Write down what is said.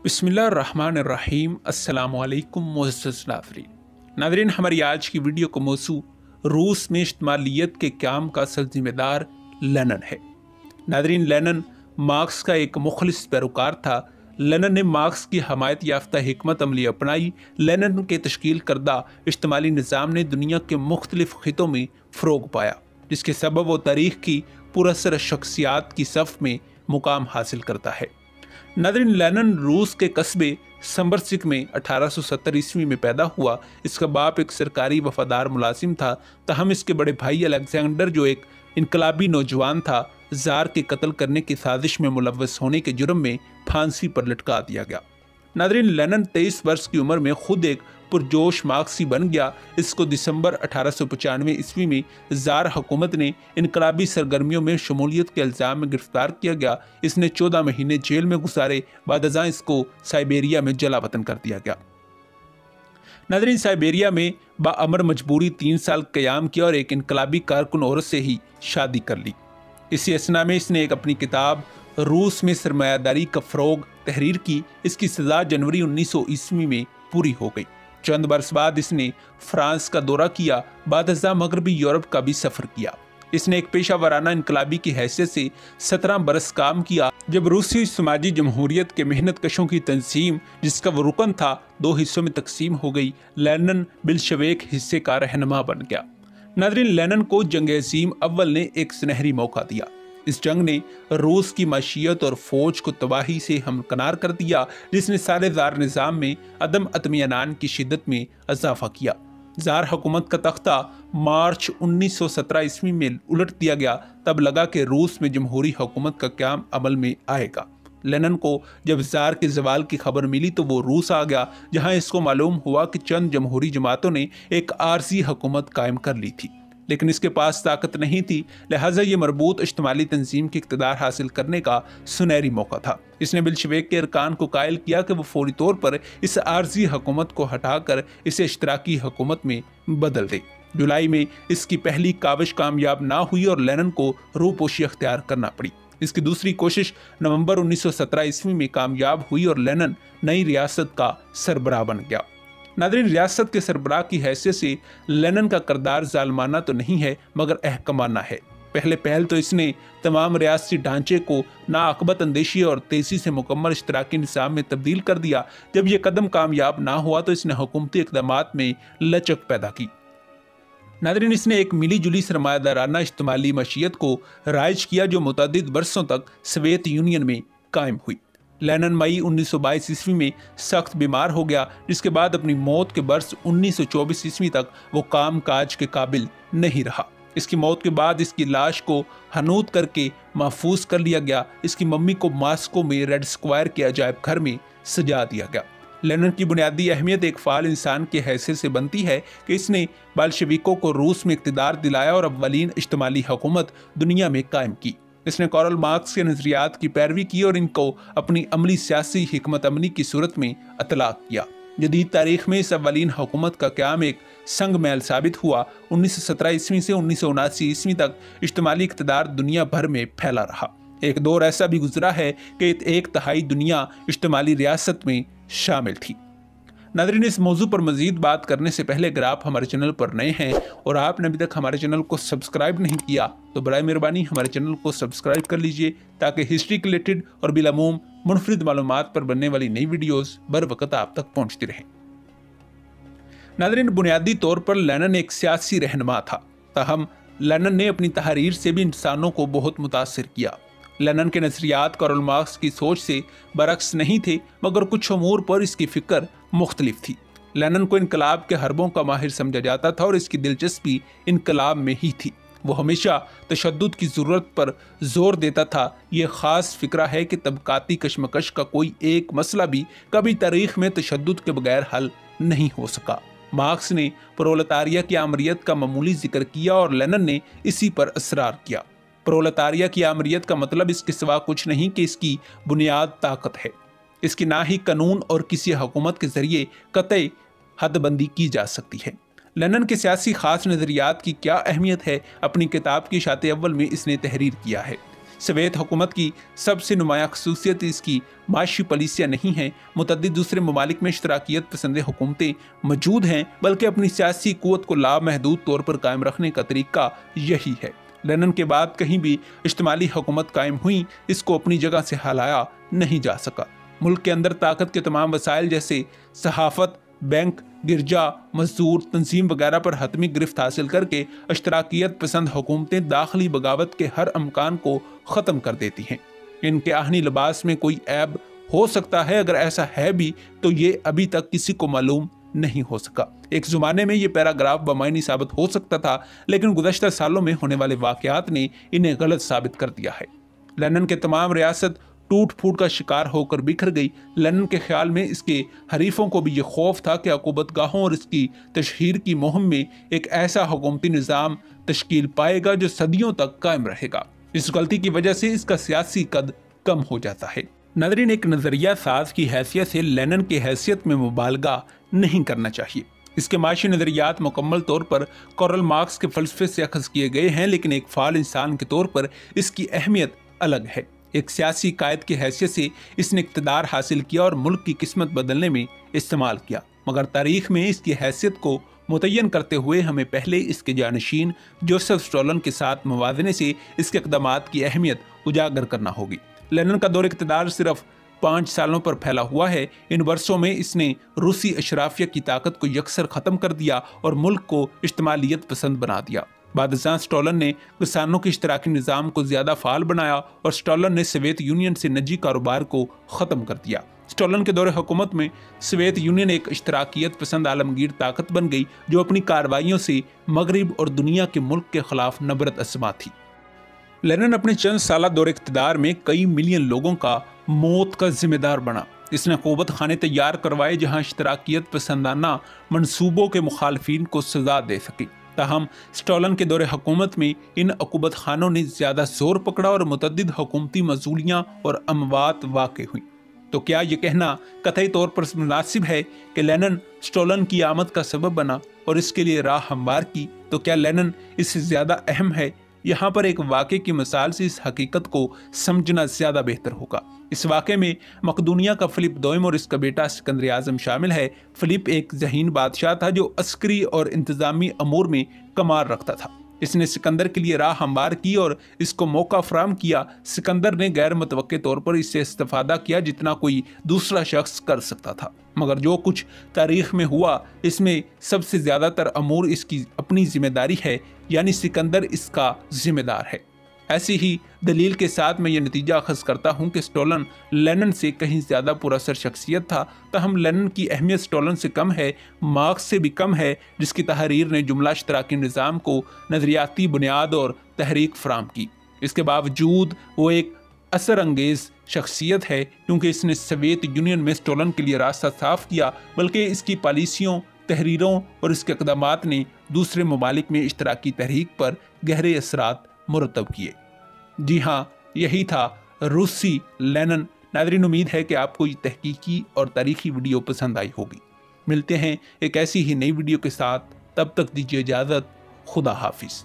बिस्मिल्लाहिर्रहमानिर्रहीम। अस्सलाम वालेकुम मुअज़्ज़ज़ नाज़रीन, हमारी आज की वीडियो का मौज़ू रूस में इज्तिमाइयत के क़याम का असल ज़िम्मेदार लेनिन है। नाज़रीन, लेनिन मार्क्स का एक मुखलिस पैरोकार था। लेनिन ने मार्क्स की हमायत याफ्ता हिकमत अमली अपनाई। लेनिन के तश्कील करदा इज्तिमाई निज़ाम ने दुनिया के मुख्तलिफ खितों में फ़रोग पाया, जिसके सबब वो तारीख़ की पुरअसर शख्सियात की सफ़ में मुकाम हासिल करता है। नाज़रीन, लेनिन रूस के कस्बे समबरसिक में 1870 ईस्वी में पैदा हुआ। इसका बाप एक सरकारी वफादार मुलाजिम था, तहम इसके बड़े भाई अलेक्जेंडर, जो एक इनकलाबी नौजवान था, ज़ार के कत्ल करने की साजिश में मुलव्वस होने के जुर्म में फांसी पर लटका दिया गया। नाज़रीन, लेनिन 23 वर्ष की उम्र में खुद एक पुरजोश मार्क्सी बन गया। इसको दिसंबर 1895 ईस्वी में ज़ार हुकूमत ने इनकलाबी सरगर्मियों में शमूलियत के इल्ज़ाम में गिरफ्तार किया गया। इसने 14 महीने जेल में गुजारे। बाद अज़ां इसको साइबेरिया में जला वतन कर दिया गया। नाज़रीन, साइबेरिया में बाअमर मजबूरी 3 साल क़याम किया और एक इनकलाबी कारकुन औरत से ही शादी कर ली। इसी असना में इसने एक अपनी किताब रूस में सरमायादारी का फ़रोग तहरीर की। इसकी सज़ा जनवरी 1900 ईस्वी में पूरी हो गई। चंद बरस बाद इसने फ्रांस का दौरा किया। बाद अज़ां मगरबी यूरोप का भी सफ़र किया। इसने एक पेशा वराना इनकलाबी की हैसियत से 17 बरस काम किया। जब रूसी समाजी जमहूरियत के मेहनत कशों की तंजीम, जिसका वो रुकन था, 2 हिस्सों में तकसीम हो गई, लेनिन बिलशवेक हिस्से का रहनुमा बन गया। नाज़रीन, लेनिन को जंग अज़ीम अव्वल ने एक सुनहरी मौका दिया। इस जंग ने रूस की माशियत और फौज को तबाही से हमकनार कर दिया, जिसने सारे ज़ार निज़ाम में अदम अत्मीनान की शिद्दत में इजाफा किया। ज़ार हुकूमत का तख्ता मार्च 1917 ईस्वी में उलट दिया गया। तब लगा कि रूस में जमहूरी हुकूमत का क़याम अमल में आएगा। लेनिन को जब ज़ार के ज़वाल की खबर मिली तो वो रूस आ गया, जहाँ इसको मालूम हुआ कि चंद जमहूरी जमातों ने एक आर्जी हुकूमत कायम कर ली थी, लेकिन इसके पास ताकत नहीं थी। लिहाजा ये मरबूत इज्तिमाई तंजीम के इक़्तिदार हासिल करने का सुनहरी मौका था। इसने बिलशवेक के अरकान को कायल किया कि वो फौरी तौर पर इस आर्जी हुकूमत को हटाकर इसे इश्तराकी हुकूमत में बदल दे। जुलाई में इसकी पहली काविश कामयाब ना हुई और लेनिन को रूपोशी अख्तियार करना पड़ी। इसकी दूसरी कोशिश नवंबर 1917 ईस्वी में कामयाब हुई और लेनिन नई रियासत का सरबराह बन गया। नाज़रीन, रियासत के सरबराह की हैसियत से लेनिन का किरदार जालमाना तो नहीं है, मगर अहकमाना है। पहल तो इसने तमाम रियासती ढांचे को नाअक़बत अंदेशी और तेज़ी से मुकम्मल इश्तराकी निज़ाम में तब्दील कर दिया। जब यह कदम कामयाब ना हुआ तो इसने हुकूमती इक़दामात में लचक पैदा की। नाज़रीन, इसने एक मिली जुली सरमायादाराना इज्तिमाई मशीयत को राइज किया, जो मुतअद्दिद बरसों तक सोवियत यूनियन में कायम हुई। लेनिन मई 1922 ईस्वी में सख्त बीमार हो गया, जिसके बाद अपनी मौत के बरस 1924 ईस्वी तक वो काम काज के काबिल नहीं रहा। इसकी मौत के बाद इसकी लाश को हनूत करके महफूज कर लिया गया। इसकी मम्मी को मास्को में रेड स्क्वायर के अजायब घर में सजा दिया गया। लेनिन की बुनियादी अहमियत एक फ़ाल इंसान की हैसियत से बनती है कि इसने बाल्शेविकों को रूस में इक़्तिदार दिलाया और अव्वलीन इज्तिमाई हुकूमत दुनिया में कायम की। इसने कार्ल मार्क्स के नज़रियात की पैरवी की और इनको अपनी अमली सियासी हिकमत अमली की सूरत में अतलाक किया। जदीद तारीख में इस अव्वलीन हुकूमत का क़याम एक संग मैल साबित हुआ। 1917 ईस्वी से 1979 ईस्वी तक इज्तिमाई इक़्तिदार दुनिया भर में फैला रहा। एक दौर ऐसा भी गुजरा है कि 1/3 दुनिया इज्तिमाई रियासत में शामिल थी। नाज़रीन, इस मौजू पर मज़ीद बात करने से पहले अगर आप हमारे चैनल पर नए हैं और आपने अभी तक हमारे चैनल को सब्सक्राइब नहीं किया तो बराए मेहरबानी हमारे चैनल को सब्सक्राइब कर लीजिए, ताकि हिस्ट्री के रिलेटेड और बिलामूम मुनफरिद मालूमात पर बनने वाली नई वीडियोज़ बर वक़्त आप तक पहुँचती रहें। नाज़रीन, बुनियादी तौर पर लेनिन एक सियासी रहनुमा था, ताहम लेनिन ने अपनी तहरीर से भी इंसानों को बहुत मुतासिर किया। लेनिन के नज़रियात कार्ल मार्क्स की सोच से बरक्स नहीं थे, मगर कुछ अमूर पर इसकी फ़िक्र मुख्तलिफ थी। लेनिन को इनकलाब के हरबों का माहिर समझा जाता था और इसकी दिलचस्पी इनकलाब में ही थी। वो हमेशा तशद्दुद की ज़रूरत पर जोर देता था। ये ख़ास फ़िक्रा है कि तबकाती कशमकश का कोई एक मसला भी कभी तारीख़ में तशद्दुद के बगैर हल नहीं हो सका। मार्क्स ने प्रोलेतारिया की आमरीत का मामूली जिक्र किया और लेनिन ने इसी पर असरार किया। प्रोलेतारिया की आमरीत का मतलब इसके सिवा कुछ नहीं कि इसकी बुनियाद ताकत है। इसकी ना ही कानून और किसी हुकूमत के ज़रिए कतई हदबंदी की जा सकती है। लेनिन के सियासी ख़ास नज़रियात की क्या अहमियत है, अपनी किताब की शाते अव्वल में इसने तहरीर किया है। सोवियत हुकूमत की सबसे नुमाया खसूसियत इसकी माशी पॉलिसियाँ नहीं हैं। मुतअद्दिद दूसरे ममालिक में इश्तराकियत पसंद हुकूमतें मौजूद हैं, बल्कि अपनी सियासी कुव्वत को लामहदूद तौर पर कायम रखने का तरीका यही है। लेनिन के बाद कहीं भी इज्तिमाई हुकूमत कायम हुई, इसको अपनी जगह से हिलाया नहीं जा सका। मुल्क के अंदर ताकत के तमाम वसाइल जैसे सहाफत, बैंक, गिरजा, मजदूर तंजीम वगैरह पर हतमी गिरफ्त हासिल करके इश्तराकियत पसंद हुकूमतें दाखिली बगावत के हर अमकान को ख़त्म कर देती हैं। इनके आहनी लिबास में कोई ऐब हो सकता है, अगर ऐसा है भी तो ये अभी तक किसी को मालूम नहीं हो सका। एक ज़माने में ये पैराग्राफ बमायनी साबित हो सकता था, लेकिन गुज़श्ता सालों में होने वाले वाक़यात ने इन्हें गलत साबित कर दिया है। लेनिन के तमाम रियासत टूट फूट का शिकार होकर बिखर गई। लेनिन के ख्याल में इसके हरीफों को भी ये खौफ था कि अक़ूबत गाहों और इसकी तशहीर की मुहिम में एक ऐसा हुकूमती निज़ाम तश्कील पाएगा जो सदियों तक कायम रहेगा। इस गलती की वजह से इसका सियासी कद कम हो जाता है। नाज़रीन, एक नज़रिया साज की हैसियत से लेनिन की हैसियत में मुबालगा नहीं करना चाहिए। इसके माशी नज़रियात मुकम्मल तौर पर कार्ल मार्क्स के फ़लसफ़े से अखज़ किए गए हैं, लेकिन एक फ़ाल इंसान के तौर पर इसकी अहमियत अलग है। एक सियासी कायद की हैसियत से इसने इक़्तिदार हासिल किया और मुल्क की किस्मत बदलने में इस्तेमाल किया, मगर तारीख़ में इसकी हैसियत को मुतय्यन करते हुए हमें पहले इसके जानशीन जोसेफ स्टॉलिन के साथ मुवाज़ने से इसके इक़दामात की अहमियत उजागर करना होगी। लेनिन का दौर इक़्तिदार सिर्फ 5 सालों पर फैला हुआ है। इन वर्षों में इसने रूसी अशराफिया की ताकत को यकसर ख़त्म कर दिया और मुल्क को इज्तिमाइयत पसंद बना दिया। बादशाह स्टॉलिन ने किसानों के इश्तराकी निज़ाम को ज़्यादा फ़ाल बनाया और स्टॉलिन ने सोवियत यूनियन से निजी कारोबार को ख़त्म कर दिया। स्टॉलिन के दौरे हुकूमत में सोवियत यूनियन एक इश्तराकियत पसंद आलमगीर ताकत बन गई, जो अपनी कार्रवाइयों से मगरिब और दुनिया के मुल्क के खिलाफ नबरत असमा थी। लेनिन अपने चंद साल दौरे इक़्तिदार में कई मिलियन लोगों का मौत का जिम्मेदार बना। इसने क़ुव्वत खाने तैयार करवाए जहाँ इश्तराकियत पसंदाना मनसूबों के मुखालफिन को सजा दे सके। ताहम स्टॉलिन के दौरे हुकूमत में इन अक़ूबत खानों ने ज़्यादा जोर पकड़ा और मुतअद्दिद हुकूमती मजूलियाँ और अमवात वाक़ हुई। तो क्या ये कहना कतई तौर पर मुनासिब है कि लेनिन स्टॉलिन की आमद का सबब बना और इसके लिए राह हमवार की? तो क्या लेनिन इससे ज़्यादा अहम है? यहाँ पर एक वाक़े की मिसाल से इस हकीकत को समझना ज़्यादा बेहतर होगा। इस वाक़े में मकदूनिया का फिलिप दोइम और इसका बेटा सिकंदर आज़म शामिल है। फिलिप एक ज़हीन बादशाह था जो अस्करी और इंतज़ामी अमूर में कमाल रखता था। इसने सिकंदर के लिए राह हमवार की और इसको मौका फराहम किया। सिकंदर ने गैर मुतवक्के तौर पर इससे इस्तेफादा किया जितना कोई दूसरा शख्स कर सकता था, मगर जो कुछ तारीख़ में हुआ इसमें सबसे ज़्यादातर अमूर इसकी अपनी जिम्मेदारी है, यानी सिकंदर इसका जिम्मेदार है। ऐसी ही दलील के साथ मैं ये नतीजा अखज़ करता हूँ कि स्टॉलिन लेनिन से कहीं ज़्यादा पुरअसर शख्सियत था। तहम लेनिन की अहमियत स्टॉलिन से कम है, मार्क्स से भी कम है, जिसकी तहरीर ने जुमला इश्तराकी निज़ाम को नज़रियाती बुनियाद और तहरीक फराहम की। इसके बावजूद वो एक असर अंगेज़ शख्सियत है, क्योंकि इसने सोवियत यूनियन में स्टॉलिन के लिए रास्ता साफ किया, बल्कि इसकी पॉलिसियों, तहरीरों और इसके इक़दामात ने दूसरे ममालिक में इश्तराकी तहरीक पर गहरे असरात मुरतब किए। जी हाँ, यही था रूसी लेनिन। नाज़रीन, उम्मीद है कि आपको ये तहकीकी और तारीखी वीडियो पसंद आई होगी। मिलते हैं एक ऐसी ही नई वीडियो के साथ, तब तक दीजिए इजाज़त। खुदा हाफिज़।